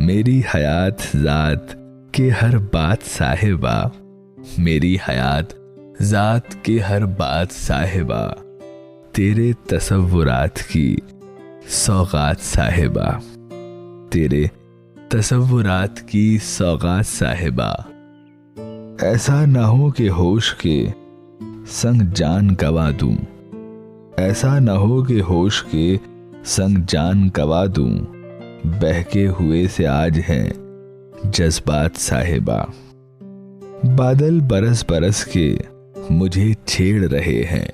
मेरी हयात ज़ात के हर बात साहिबा, मेरी हयात ज़ात के हर बात साहिबा, तेरे तसव्वुरात की सौगात साहिबा, तेरे तसव्वुरात की सौगात साहिबा। ऐसा ना हो कि होश के संग जान गवा दूं, ऐसा ना हो कि होश के संग जान गवा दूं, बहके हुए से आज हैं जज्बात साहिबा। बादल बरस बरस के मुझे छेड़ रहे हैं,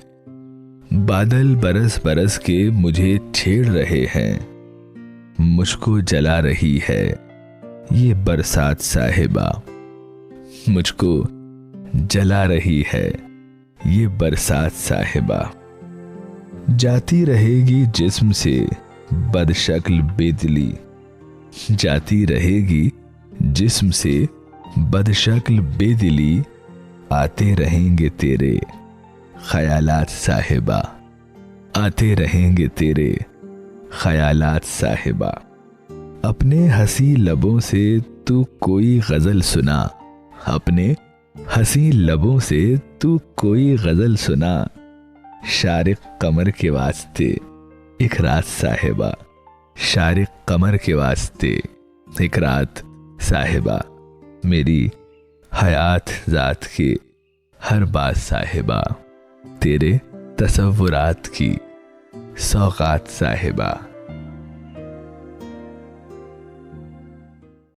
बादल बरस बरस के मुझे छेड़ रहे हैं, मुझको जला रही है ये बरसात साहिबा, मुझको जला रही है ये बरसात साहिबा। जाती रहेगी जिस्म से बदशक्ल बेदिली, जाती रहेगी जिस्म से बदशक्ल बेदिली, आते रहेंगे तेरे ख्यालात साहिबा, आते रहेंगे तेरे ख्यालात साहिबा। अपने हंसी लबों से तू कोई गजल सुना, अपने हंसी लबों से तू कोई गजल सुना, शारिक कमर के वास्ते एक रात साहिबा, शारिक कमर के वास्ते एक रात साहिबा। मेरी हयात ज़ात के हर बात साहिबा, तेरे तसव्वुरात की सौगात साहिबा।